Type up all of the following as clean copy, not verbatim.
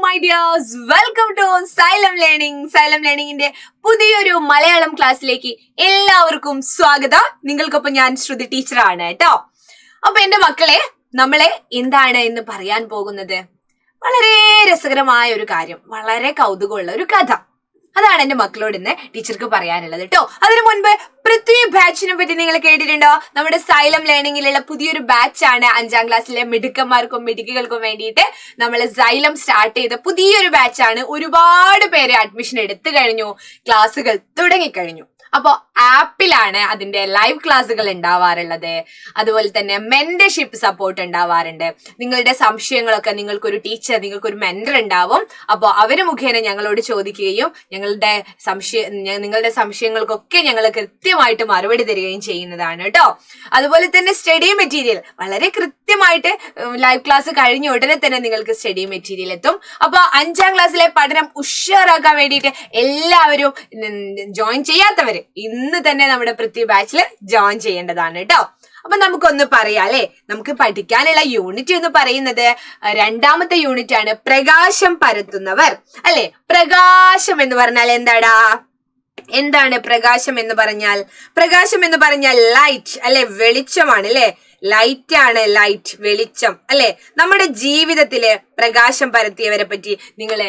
my dears, welcome to Xylem Learning. Xylem Learning ന്റെ പുതിയൊരു മലയാളം ക്ലാസ്സിലേക്ക് എല്ലാവർക്കും സ്വാഗതം. നിങ്ങൾക്കൊപ്പം ഞാൻ ശ്രുതി ടീച്ചറാണ് കേട്ടോ. അപ്പൊ എന്റെ മക്കളെ, നമ്മളെ എന്താണ് ഇന്ന് പറയാൻ പോകുന്നത്? വളരെ രസകരമായ ഒരു കാര്യം, വളരെ കൗതുകമുള്ള ഒരു കഥ. അതാണ് എന്റെ മക്കളോട് ഇന്ന് ടീച്ചർക്ക് പറയാനുള്ളത് കേട്ടോ. അതിനു മുൻപ് പൃഥ്വി ബാച്ചിനെ പറ്റി നിങ്ങൾ കേട്ടിട്ടുണ്ടോ? നമ്മുടെ സൈലം ലേണിംഗിലുള്ള പുതിയൊരു ബാച്ചാണ്. 5ാം ക്ലാസ്സിലെ മിടുക്കന്മാർക്കും മിടുക്കികൾക്കും വേണ്ടിയിട്ട് നമ്മൾ സൈലം സ്റ്റാർട്ട് ചെയ്ത പുതിയൊരു ബാച്ചാണ്. ഒരുപാട് പേര് അഡ്മിഷൻ എടുത്തു കഴിഞ്ഞു, ക്ലാസ്സുകൾ തുടങ്ങിക്കഴിഞ്ഞു. അപ്പോ ആപ്പിലാണ് അതിന്റെ ലൈവ് ക്ലാസ്സുകൾ ഉണ്ടാവാറുള്ളത്. അതുപോലെ തന്നെ മെന്റർഷിപ്പ് സപ്പോർട്ട് ഉണ്ടാവാറുണ്ട്. നിങ്ങളുടെ സംശയങ്ങളൊക്കെ നിങ്ങൾക്കൊരു ടീച്ചർ, നിങ്ങൾക്കൊരു മെന്റർ ഉണ്ടാവും. അപ്പോൾ അവര് മുഖേന ഞങ്ങളോട് ചോദിക്കുകയും നിങ്ങളുടെ സംശയങ്ങൾക്കൊക്കെ ഞങ്ങൾ കൃത്യമായിട്ട് മറുപടി തരികയും ചെയ്യുന്നതാണ് കേട്ടോ. അതുപോലെ തന്നെ സ്റ്റഡി മെറ്റീരിയൽ വളരെ കൃത്യമായിട്ട് ലൈവ് ക്ലാസ് കഴിഞ്ഞ ഉടനെ തന്നെ നിങ്ങൾക്ക് സ്റ്റഡി മെറ്റീരിയൽ എത്തും. അപ്പൊ 5ാം ക്ലാസ്സിലെ പഠനം ഉഷാറാക്കാൻ വേണ്ടിയിട്ട് എല്ലാവരും ജോയിൻ ചെയ്യാത്തവര് ഇന്ന് തന്നെ നമ്മുടെ പൃഥ്വി ബാച്ചിൽ ജോയിൻ ചെയ്യേണ്ടതാണ് കേട്ടോ. അപ്പൊ നമുക്കൊന്ന് പറയാം അല്ലെ, നമുക്ക് പഠിക്കാനുള്ള യൂണിറ്റ് എന്ന് പറയുന്നത് 2ാമത്തെ യൂണിറ്റ് ആണ്, പ്രകാശം പരത്തുന്നവർ അല്ലെ. പ്രകാശം എന്ന് പറഞ്ഞാൽ എന്താടാ? എന്താണ് പ്രകാശം എന്ന് പറഞ്ഞാൽ? പ്രകാശം എന്ന് പറഞ്ഞാൽ ലൈറ്റ് അല്ലെ, വെളിച്ചമാണ് അല്ലെ. ലൈറ്റ് ആണ്, ലൈറ്റ്, വെളിച്ചം അല്ലെ. നമ്മുടെ ജീവിതത്തില് പ്രകാശം പരത്തിയവരെ പറ്റി നിങ്ങൾ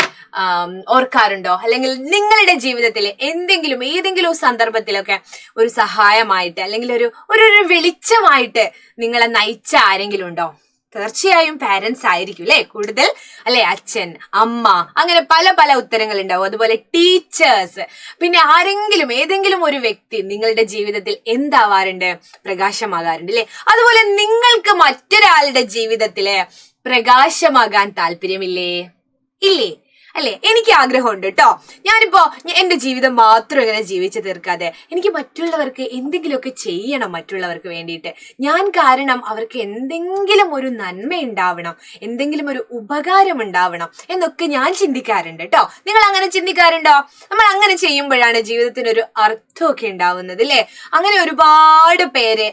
ഓർക്കാറുണ്ടോ? അല്ലെങ്കിൽ നിങ്ങളുടെ ജീവിതത്തില് ഏതെങ്കിലും സന്ദർഭത്തിലൊക്കെ ഒരു സഹായമായിട്ട് അല്ലെങ്കിൽ ഒരു വെളിച്ചമായിട്ട് നിങ്ങളെ നയിച്ച ആരെങ്കിലും ഉണ്ടോ? തീർച്ചയായും പാരന്റ്സ് ആയിരിക്കും അല്ലെ, കൂടുതൽ അല്ലെ. അച്ഛൻ, അമ്മ, അങ്ങനെ പല ഉത്തരങ്ങൾ ഉണ്ടാവും. അതുപോലെ ടീച്ചേഴ്സ്, പിന്നെ ഏതെങ്കിലും ഒരു വ്യക്തി നിങ്ങളുടെ ജീവിതത്തിൽ എന്താവാറുണ്ട്? പ്രകാശമാകാറുണ്ട് അല്ലെ. അതുപോലെ നിങ്ങൾക്ക് മറ്റൊരാളുടെ ജീവിതത്തില് പ്രകാശമാകാൻ താല്പര്യമില്ലേ? ഇല്ലേ? അല്ലെ, എനിക്ക് ആഗ്രഹമുണ്ട് കേട്ടോ. ഞാനിപ്പോ എന്റെ ജീവിതം മാത്രം ഇങ്ങനെ ജീവിച്ചു തീർക്കാതെ എനിക്ക് മറ്റുള്ളവർക്ക് എന്തെങ്കിലുമൊക്കെ ചെയ്യണം, മറ്റുള്ളവർക്ക് വേണ്ടിയിട്ട്. ഞാൻ കാരണം അവർക്ക് എന്തെങ്കിലും ഒരു നന്മ ഉണ്ടാവണം, എന്തെങ്കിലും ഒരു ഉപകാരം ഉണ്ടാവണം എന്നൊക്കെ ഞാൻ ചിന്തിക്കാറുണ്ട് കേട്ടോ. നിങ്ങൾ അങ്ങനെ ചിന്തിക്കാറുണ്ടോ? നമ്മൾ അങ്ങനെ ചെയ്യുമ്പോഴാണ് ജീവിതത്തിനൊരു അർത്ഥമൊക്കെ ഉണ്ടാവുന്നത് അല്ലെ. അങ്ങനെ ഒരുപാട് പേര്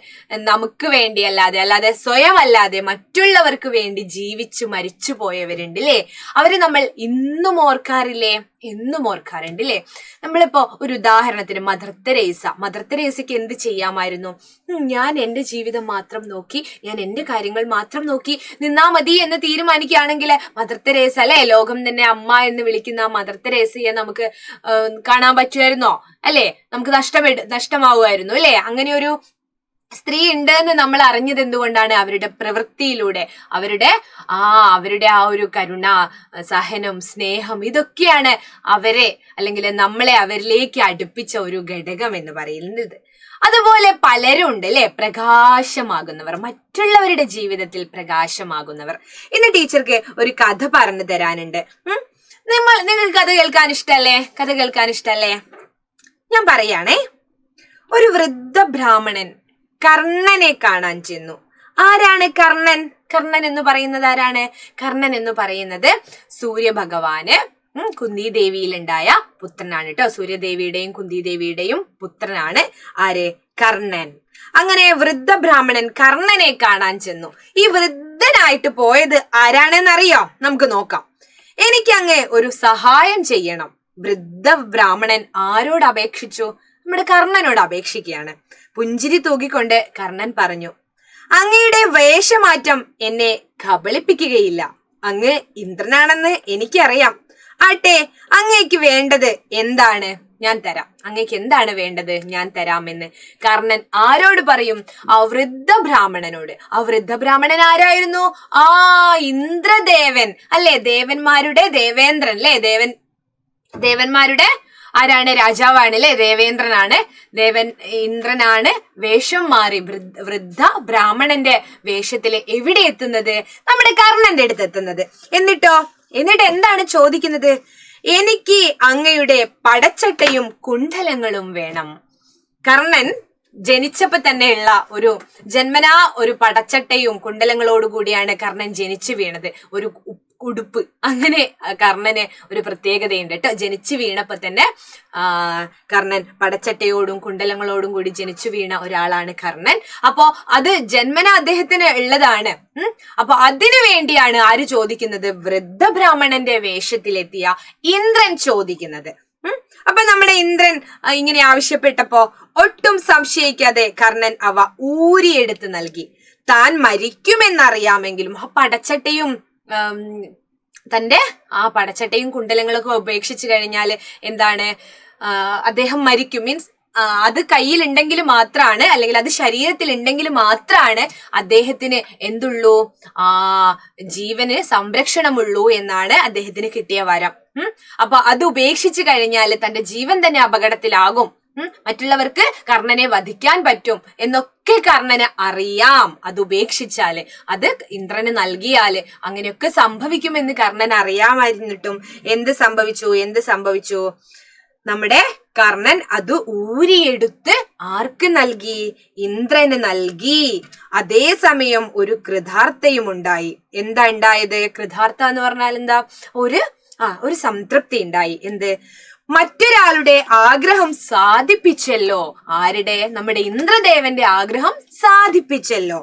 നമുക്ക് വേണ്ടി അല്ലാതെ സ്വയം അല്ലാതെ മറ്റുള്ളവർക്ക് വേണ്ടി ജീവിച്ചു മരിച്ചു പോയവരുണ്ട് അല്ലേ. അവരെ നമ്മൾ എന്നും ഓർക്കാറുണ്ട് അല്ലേ. നമ്മളിപ്പോ ഒരു ഉദാഹരണത്തിന് മദർ തെരേസയ്ക്ക് എന്ത് ചെയ്യാമായിരുന്നു? ഞാൻ എന്റെ ജീവിതം മാത്രം നോക്കി, ഞാൻ എന്റെ കാര്യങ്ങൾ മാത്രം നോക്കി നിന്നാ മതി എന്ന് തീരുമാനിക്കുകയാണെങ്കിൽ മദർ തെരേസ അല്ലെ, ലോകം തന്നെ അമ്മ എന്ന് വിളിക്കുന്ന മദർ തെരേസയെ നമുക്ക് കാണാൻ പറ്റുമായിരുന്നോ? അല്ലെ, നമുക്ക് നഷ്ടമാവുമായിരുന്നു അല്ലെ. അങ്ങനെ ഒരു സ്ത്രീ ഉണ്ട് എന്ന് നമ്മൾ അറിഞ്ഞത് എന്തുകൊണ്ടാണ്? അവരുടെ പ്രവൃത്തിയിലൂടെ, അവരുടെ ആ ഒരു കരുണ, സഹനം, സ്നേഹം, ഇതൊക്കെയാണ് അവരെ അല്ലെങ്കിൽ നമ്മളെ അവരിലേക്ക് അടുപ്പിച്ച ഒരു ഘടകം എന്ന് പറയുന്നത്. അതുപോലെ പലരും ഉണ്ട് അല്ലെ, പ്രകാശമാകുന്നവർ, മറ്റുള്ളവരുടെ ജീവിതത്തിൽ പ്രകാശമാകുന്നവർ. ഇന്ന് ടീച്ചർക്ക് ഒരു കഥ പറഞ്ഞു തരാനുണ്ട്. നിങ്ങൾക്ക് കഥ കേൾക്കാൻ ഇഷ്ടല്ലേ? ഞാൻ പറയാണേ. ഒരു വൃദ്ധ ബ്രാഹ്മണൻ കർണനെ കാണാൻ ചെന്നു. ആരാണ് കർണൻ? കർണൻ എന്ന് പറയുന്നത് ആരാണ്? കർണൻ എന്ന് പറയുന്നത് സൂര്യഭഗവാന് കുന്തിദേവിയിലുണ്ടായ പുത്രനാണ് കേട്ടോ. സൂര്യദേവിയുടെയും കുന്തിദേവിയുടെയും പുത്രനാണ് ആര്? കർണൻ. അങ്ങനെ വൃദ്ധ ബ്രാഹ്മണൻ കർണനെ കാണാൻ ചെന്നു. ഈ വൃദ്ധനായിട്ട് പോയത് ആരാണെന്നറിയോ? നമുക്ക് നോക്കാം. എനിക്കങ്ങ് ഒരു സഹായം ചെയ്യണം. വൃദ്ധ ബ്രാഹ്മണൻ ആരോട് അപേക്ഷിച്ചു? നമ്മുടെ കർണനോട് അപേക്ഷിക്കുകയാണ്. പുഞ്ചിരി തൂക്കിക്കൊണ്ട് കർണൻ പറഞ്ഞു, അങ്ങയുടെ വേഷമാറ്റം എന്നെ കബളിപ്പിക്കുകയില്ല. അങ്ങ് ഇന്ദ്രനാണെന്ന് എനിക്കറിയാം. ആട്ടെ, അങ്ങേക്ക് വേണ്ടത് എന്താണ്? ഞാൻ തരാം. അങ്ങേക്ക് എന്താണ് വേണ്ടത്? ഞാൻ തരാമെന്ന് കർണൻ ആരോട് പറയും? ആ വൃദ്ധ ബ്രാഹ്മണനോട്. ആ വൃദ്ധ ബ്രാഹ്മണൻ ആരായിരുന്നു? ഇന്ദ്രദേവൻ അല്ലെ, ദേവന്മാരുടെ ദേവേന്ദ്രൻ അല്ലെ. ദേവന്മാരുടെ ആരാണ്? രാജാവാണ് അല്ലെ, ദേവേന്ദ്രനാണ്. ഇന്ദ്രനാണ് വേഷം മാറി വൃദ്ധ ബ്രാഹ്മണന്റെ വേഷത്തില് എവിടെ എത്തുന്നത്? നമ്മുടെ കർണന്റെ അടുത്ത് എത്തുന്നത്. എന്നിട്ട് എന്താണ് ചോദിക്കുന്നത്? എനിക്ക് അങ്ങയുടെ പടച്ചട്ടയും കുണ്ഡലങ്ങളും വേണം. കർണൻ ജനിച്ചപ്പോ തന്നെയുള്ള ജന്മനാ ഒരു പടച്ചട്ടയും കുണ്ഡലങ്ങളോടുകൂടിയാണ് കർണൻ ജനിച്ചു വീണത്. ഉടുപ്പ്, അങ്ങനെ കർണന് ഒരു പ്രത്യേകതയുണ്ട് കേട്ടോ. ജനിച്ചു വീണപ്പോ തന്നെ കർണൻ പടച്ചട്ടയോടും കുണ്ടലങ്ങളോടും കൂടി ജനിച്ചു വീണ ഒരാളാണ് കർണൻ. അപ്പോ അത് ജന്മന അദ്ദേഹത്തിന് ഉള്ളതാണ്. അപ്പൊ അതിനു വേണ്ടിയാണ് ആര് ചോദിക്കുന്നത്? വൃദ്ധ ബ്രാഹ്മണന്റെ വേഷത്തിലെത്തിയ ഇന്ദ്രൻ ചോദിക്കുന്നത്. അപ്പൊ നമ്മുടെ ഇന്ദ്രൻ ഇങ്ങനെ ആവശ്യപ്പെട്ടപ്പോ ഒട്ടും സംശയിക്കാതെ കർണൻ അവ ഊരിയെടുത്ത് നൽകി. താൻ മരിക്കുമെന്നറിയാമെങ്കിലും ആ പടച്ചട്ടയും തന്റെ ആ പടച്ചട്ടയും കുണ്ടലങ്ങളൊക്കെ ഉപേക്ഷിച്ചു കഴിഞ്ഞാല് എന്താണ്, അദ്ദേഹം മരിക്കും. മീൻസ് അത് കയ്യിലുണ്ടെങ്കിൽ മാത്രമാണ്, അല്ലെങ്കിൽ അത് ശരീരത്തിൽ ഉണ്ടെങ്കിൽ മാത്രമാണ് അദ്ദേഹത്തിന് എന്തുള്ളൂ, ജീവന് സംരക്ഷണമുള്ളൂ എന്നാണ് അദ്ദേഹത്തിന് കിട്ടിയ വരം. അപ്പൊ അത് ഉപേക്ഷിച്ചു കഴിഞ്ഞാൽ തന്റെ ജീവൻ തന്നെ അപകടത്തിലാകും, മറ്റുള്ളവർക്ക് കർണനെ വധിക്കാൻ പറ്റും എന്നൊക്കെ കർണന് അറിയാം. അത് ഉപേക്ഷിച്ചാല്, അത് ഇന്ദ്രന് നൽകിയാല് അങ്ങനെയൊക്കെ സംഭവിക്കുമെന്ന് കർണൻ അറിയാമായിരുന്നിട്ടും എന്ത് സംഭവിച്ചു? നമ്മുടെ കർണൻ അത് ഊരിയെടുത്ത് ആർക്ക് നൽകി? ഇന്ദ്രന് നൽകി. അതേസമയം ഒരു കൃതാർത്ഥയും ഉണ്ടായി. എന്താ ഉണ്ടായത്? കൃതാർത്ഥ എന്ന് പറഞ്ഞാൽ എന്താ? ഒരു സംതൃപ്തി ഉണ്ടായി. എന്ത്? മറ്റൊരാളുടെ ആഗ്രഹം സാധിപ്പിച്ചല്ലോ. ആരുടെ? നമ്മുടെ ഇന്ദ്രദേവന്റെ ആഗ്രഹം സാധിപ്പിച്ചല്ലോ.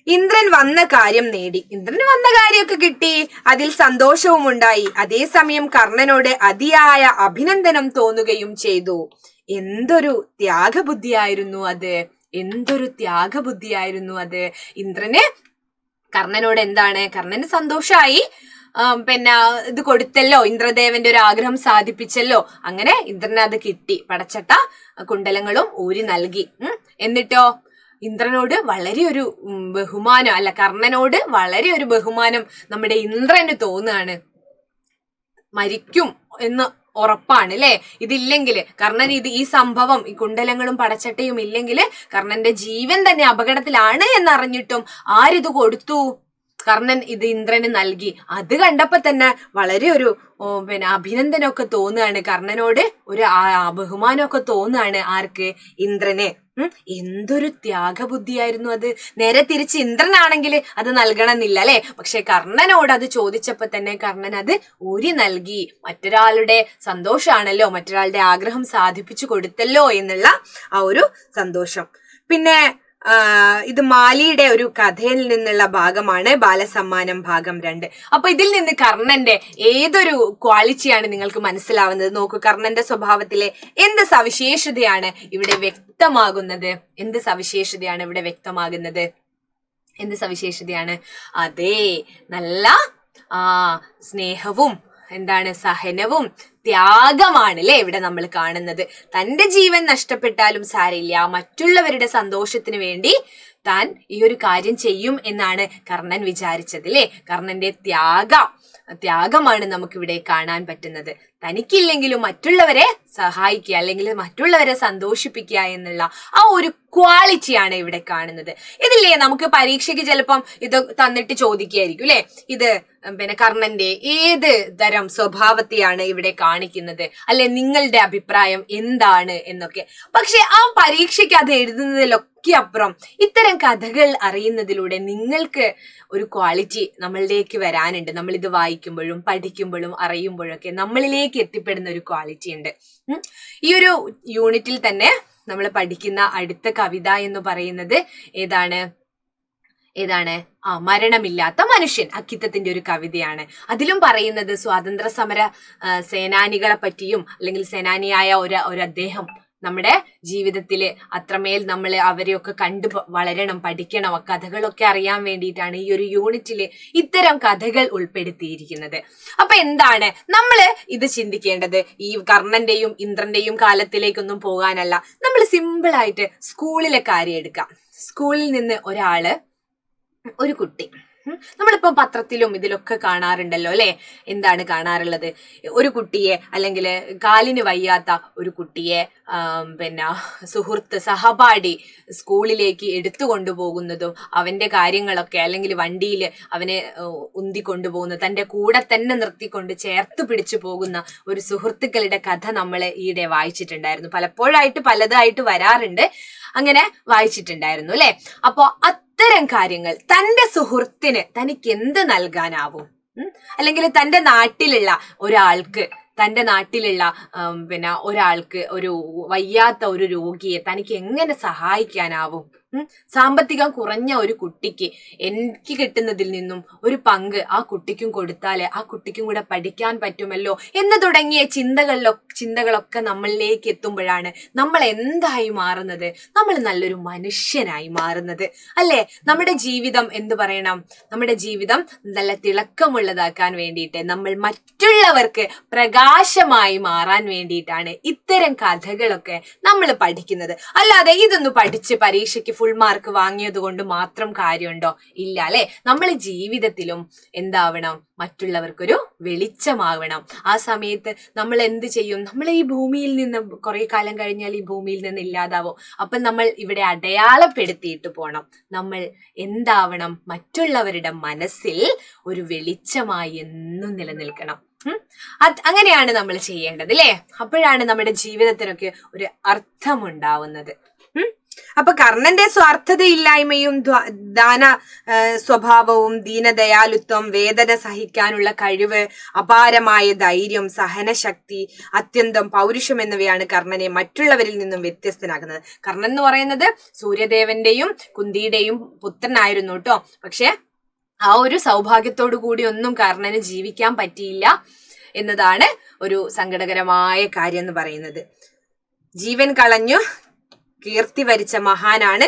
ഇന്ദ്രൻ വന്ന കാര്യം നേടി. ഇന്ദ്രന് വന്ന കാര്യമൊക്കെ കിട്ടി, അതിൽ സന്തോഷവും ഉണ്ടായി. അതേസമയം കർണനോട് അതിയായ അഭിനന്ദനം തോന്നുകയും ചെയ്തു. എന്തൊരു ത്യാഗബുദ്ധിയായിരുന്നു അത്! ഇന്ദ്രന് കർണനോട് എന്താണ്? കർണന് സന്തോഷായി, പിന്നെ ഇത് കൊടുത്തല്ലോ, ഇന്ദ്രദേവന്റെ ഒരു ആഗ്രഹം സാധിപ്പിച്ചല്ലോ. അങ്ങനെ ഇന്ദ്രന് അത് കിട്ടി. പടച്ചട്ട കുണ്ടലങ്ങളും ഊരി നൽകി. എന്നിട്ടോ ഇന്ദ്രനോട് വളരെ ഒരു ബഹുമാനം, അല്ല കർണനോട് വളരെ ഒരു ബഹുമാനം നമ്മുടെ ഇന്ദ്രന് തോന്നുകയാണ്. മരിക്കും എന്ന് ഉറപ്പാണ് അല്ലെ. ഇതില്ലെങ്കിൽ കർണൻ ഈ സംഭവം, ഈ കുണ്ടലങ്ങളും പടച്ചട്ടയും ഇല്ലെങ്കിൽ കർണന്റെ ജീവൻ തന്നെ അപകടത്തിലാണ് എന്നറിഞ്ഞിട്ടും ആരിത് കൊടുത്തു? കർണൻ ഇത് ഇന്ദ്രന് നൽകി. അത് കണ്ടപ്പോ തന്നെ വളരെ ഒരു അഭിനന്ദനമൊക്കെ തോന്നുകയാണ്, കർണനോട് ഒരു ബഹുമാനമൊക്കെ തോന്നുകയാണ്. ആർക്ക്? ഇന്ദ്രന്. എന്തൊരു ത്യാഗബുദ്ധിയായിരുന്നു അത്! നേരെ തിരിച്ച് ഇന്ദ്രനാണെങ്കിൽ അത് നൽകണമെന്നില്ല അല്ലെ, പക്ഷെ കർണനോട് അത് ചോദിച്ചപ്പോ തന്നെ കർണൻ അത് ഊരി നൽകി. മറ്റൊരാളുടെ സന്തോഷാണല്ലോ, മറ്റൊരാളുടെ ആഗ്രഹം സാധിപ്പിച്ചു കൊടുത്തല്ലോ എന്നുള്ള ആ ഒരു സന്തോഷം. പിന്നെ ഇത് മാലിയുടെ ഒരു കഥയിൽ നിന്നുള്ള ഭാഗമാണ്, ബാലസമ്മാനം ഭാഗം 2. അപ്പൊ ഇതിൽ നിന്ന് കർണന്റെ ഏതൊരു ക്വാളിറ്റിയാണ് നിങ്ങൾക്ക് മനസ്സിലാവുന്നത്? നോക്കൂ, കർണന്റെ സ്വഭാവത്തിലെ എന്ത് സവിശേഷതയാണ് ഇവിടെ വ്യക്തമാകുന്നത്? എന്ത് സവിശേഷതയാണ്? അതെ, നല്ല സ്നേഹവും സഹനവും ത്യാഗമാണ് അല്ലെ ഇവിടെ നമ്മൾ കാണുന്നത്. തന്റെ ജീവൻ നഷ്ടപ്പെട്ടാലും സാരമില്ല, മറ്റുള്ളവരുടെ സന്തോഷത്തിന് വേണ്ടി താൻ ഈ ഒരു കാര്യം ചെയ്യും എന്നാണ് കർണൻ വിചാരിച്ചത് അല്ലെ. കർണന്റെ ത്യാഗമാണ് നമുക്കിവിടെ കാണാൻ പറ്റുന്നത്. തനിക്കില്ലെങ്കിലും മറ്റുള്ളവരെ സഹായിക്കുക, അല്ലെങ്കിൽ മറ്റുള്ളവരെ സന്തോഷിപ്പിക്കുക എന്നുള്ള ആ ഒരു ക്വാളിറ്റിയാണ് ഇവിടെ കാണുന്നത്. ഇതില്ലേ നമുക്ക് പരീക്ഷയ്ക്ക് ചിലപ്പം ഇത് തന്നിട്ട് ചോദിക്കുകയായിരിക്കും അല്ലെ, ഇത് പിന്നെ കർണന്റെ ഏത് തരം സ്വഭാവത്തെയാണ് ഇവിടെ കാണിക്കുന്നത്, അല്ലെ നിങ്ങളുടെ അഭിപ്രായം എന്താണ് എന്നൊക്കെ. പക്ഷെ ആ പരീക്ഷയ്ക്ക് അത് എഴുതുന്നതിലൊക്കെ അപ്പുറം ഇത്തരം കഥകൾ അറിയുന്നതിലൂടെ നിങ്ങൾക്ക് ഒരു ക്വാളിറ്റി നമ്മളിലേക്ക് വരാനുണ്ട്. നമ്മൾ ഇത് വായിക്കുമ്പോഴും പഠിക്കുമ്പോഴും അറിയുമ്പോഴൊക്കെ നമ്മളിലേക്ക് എത്തിപ്പെടുന്ന ഒരു ക്വാളിറ്റി ഉണ്ട്. ഈ ഒരു യൂണിറ്റിൽ തന്നെ നമ്മൾ പഠിക്കുന്ന അടുത്ത കവിത എന്ന് പറയുന്നത് ഏതാണ്? മരണമില്ലാത്ത മനുഷ്യൻ, അക്കിത്തത്തിന്റെ ഒരു കവിതയാണ്. അതിലും പറയുന്നത് സ്വാതന്ത്ര്യ സമര സേനാനികളെ പറ്റിയും, അല്ലെങ്കിൽ സേനാനിയായ ഒരു അദ്ദേഹം നമ്മുടെ ജീവിതത്തില് അത്രമേൽ നമ്മൾ അവരെയൊക്കെ കണ്ടു വളരണം, പഠിക്കണം, കഥകളൊക്കെ അറിയാൻ വേണ്ടിയിട്ടാണ് ഈ ഒരു യൂണിറ്റില് ഇത്തരം കഥകൾ ഉൾപ്പെടുത്തിയിരിക്കുന്നത്. അപ്പൊ എന്താണ് നമ്മള് ഇത് ചിന്തിക്കേണ്ടത്? ഈ കർണന്റെയും ഇന്ദ്രന്റെയും കാലത്തിലേക്കൊന്നും പോകാനല്ല, നമ്മൾ സിമ്പിൾ ആയിട്ട് സ്കൂളിലെ കാര്യം എടുക്കാം. സ്കൂളിൽ നിന്ന് ഒരു കുട്ടി, നമ്മളിപ്പോ പത്രത്തിലും ഇതിലൊക്കെ കാണാറുണ്ടല്ലോ അല്ലെ. എന്താണ് കാണാറുള്ളത്? ഒരു കുട്ടിയെ, അല്ലെങ്കിൽ കാലിന് വയ്യാത്ത ഒരു കുട്ടിയെ സഹപാഠി സ്കൂളിലേക്ക് എടുത്തു കൊണ്ടുപോകുന്നതും അവന്റെ കാര്യങ്ങളൊക്കെ, അല്ലെങ്കിൽ വണ്ടിയിൽ അവനെ ഉന്തിക്കൊണ്ടുപോകുന്നത്, തന്റെ കൂടെ തന്നെ നിർത്തിക്കൊണ്ട് ചേർത്ത് പിടിച്ചു പോകുന്ന ഒരു സുഹൃത്തുക്കളുടെ കഥ നമ്മൾ ഈയിടെ വായിച്ചിട്ടുണ്ടായിരുന്നു. പലപ്പോഴായിട്ട് പലതായിട്ട് വരാറുണ്ട്, അങ്ങനെ വായിച്ചിട്ടുണ്ടായിരുന്നു അല്ലെ. അപ്പോ അത്തരം കാര്യങ്ങൾ തന്റെ സുഹൃത്തിന് തനിക്ക് എന്ത് നൽകാനാവും? അല്ലെങ്കിൽ തന്റെ നാട്ടിലുള്ള ഒരാൾക്ക് ഒരാൾക്ക് ഒരു വയ്യാത്ത ഒരു രോഗിയെ തനിക്ക് എങ്ങനെ സഹായിക്കാനാവും? സാമ്പത്തികം കുറഞ്ഞ ഒരു കുട്ടിക്ക് എനിക്ക് കിട്ടുന്നതിൽ നിന്നും ഒരു പങ്ക് ആ കുട്ടിക്കും കൊടുത്താലേ ആ കുട്ടിക്കും കൂടെ പഠിക്കാൻ പറ്റുമല്ലോ എന്ന് തുടങ്ങിയ ചിന്തകളൊക്കെ നമ്മളിലേക്ക് എത്തുമ്പോഴാണ് നമ്മൾ എന്തായി മാറുന്നത്? നമ്മൾ നല്ലൊരു മനുഷ്യനായി മാറുന്നത് അല്ലേ? നമ്മുടെ ജീവിതം നമ്മുടെ ജീവിതം നല്ല തിളക്കമുള്ളതാക്കാൻ വേണ്ടിയിട്ട്, നമ്മൾ മറ്റുള്ളവർക്ക് പ്രകാശമായി മാറാൻ വേണ്ടിയിട്ടാണ് ഇത്തരം കഥകളൊക്കെ നമ്മൾ പഠിക്കുന്നത്. അല്ലാതെ ഇതൊന്ന് പഠിച്ച് പരീക്ഷയ്ക്ക് ഫുൾ മാർക്ക് വാങ്ങിയത് കൊണ്ട് മാത്രം കാര്യമുണ്ടോ? ഇല്ല അല്ലെ? നമ്മൾ ജീവിതത്തിലും എന്താവണം? മറ്റുള്ളവർക്കൊരു വെളിച്ചമാവണം. ആ സമയത്ത് നമ്മൾ എന്ത് ചെയ്യും? നമ്മൾ ഈ ഭൂമിയിൽ നിന്ന് കുറെ കാലം കഴിഞ്ഞാൽ ഈ ഭൂമിയിൽ നിന്ന് ഇല്ലാതാവും. അപ്പൊ നമ്മൾ ഇവിടെ അടയാളപ്പെടുത്തിയിട്ട് പോണം. നമ്മൾ എന്താവണം? മറ്റുള്ളവരുടെ മനസ്സിൽ ഒരു വെളിച്ചമായി എന്നും നിലനിൽക്കണം. അങ്ങനെയാണ് നമ്മൾ ചെയ്യേണ്ടത് അല്ലേ? അപ്പോഴാണ് നമ്മുടെ ജീവിതത്തിനൊക്കെ ഒരു അർത്ഥമുണ്ടാവുന്നത്. അപ്പൊ കർണന്റെ സ്വാർത്ഥതയില്ലായ്മയും ദാന സ്വഭാവവും ദീനദയാലുത്വം, വേദന സഹിക്കാനുള്ള കഴിവ്, അപാരമായ ധൈര്യം, സഹനശക്തി, അത്യന്തം പൗരുഷം എന്നിവയാണ് കർണനെ മറ്റുള്ളവരിൽ നിന്നും വ്യത്യസ്തനാക്കുന്നത്. കർണൻ എന്ന് പറയുന്നത് സൂര്യദേവന്റെയും കുന്തിയുടെയും പുത്രനായിരുന്നു കേട്ടോ. പക്ഷെ ആ ഒരു സൗഭാഗ്യത്തോടു കൂടി ഒന്നും കർണന് ജീവിക്കാൻ പറ്റിയില്ല എന്നതാണ് ഒരു സങ്കടകരമായ കാര്യം എന്ന് പറയുന്നത്. ജീവൻ കളഞ്ഞു കീർത്തി വരിച്ച മഹാനാണ്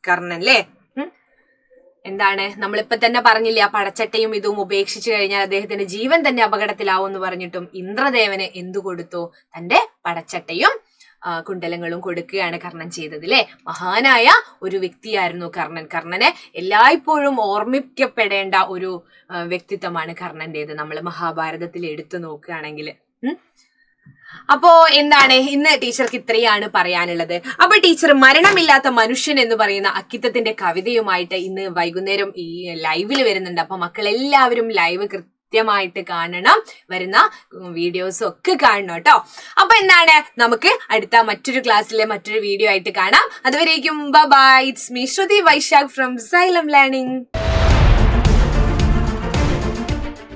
കർണൻ അല്ലേ? എന്താണ് നമ്മളിപ്പോ തന്നെ പറഞ്ഞില്ലേ, ആ പടച്ചട്ടയും ഇതും ഉപേക്ഷിച്ചു കഴിഞ്ഞാൽ അദ്ദേഹത്തിന്റെ ജീവൻ തന്നെ അപകടത്തിലാവും എന്ന് പറഞ്ഞിട്ടും ഇന്ദ്രദേവന് എന്തു കൊടുത്തു? തന്റെ പടച്ചട്ടയും കുണ്ടലങ്ങളും കൊടുക്കുകയാണ് കർണൻ ചെയ്തത് അല്ലേ? മഹാനായ ഒരു വ്യക്തിയായിരുന്നു കർണൻ. കർണനെ എല്ലായ്പ്പോഴും ഓർമ്മിക്കപ്പെടേണ്ട ഒരു വ്യക്തിത്വമാണ് കർണന്റേത്, നമ്മൾ മഹാഭാരതത്തിൽ എടുത്തു നോക്കുകയാണെങ്കിൽ. അപ്പോ എന്താണ് ഇന്ന് ടീച്ചർക്ക് ഇത്രയാണ് പറയാനുള്ളത്. അപ്പൊ ടീച്ചർ മരണമില്ലാത്ത മനുഷ്യൻ എന്ന് പറയുന്ന അക്കിത്തത്തിന്റെ കവിതയുമായിട്ട് ഇന്ന് വൈകുന്നേരം ഈ ലൈവിൽ വരുന്നുണ്ട്. അപ്പൊ മക്കൾ എല്ലാവരും ലൈവ് കൃത്യമായിട്ട് കാണണം, വരുന്ന വീഡിയോസും ഒക്കെ കാണണം കേട്ടോ. അപ്പൊ എന്താണ്, നമുക്ക് അടുത്ത മറ്റൊരു ക്ലാസ്സിലെ മറ്റൊരു വീഡിയോ ആയിട്ട് കാണാം. അതുവരേക്കും bye bye. It's me Shruti Vaishakh from Xylem Learning.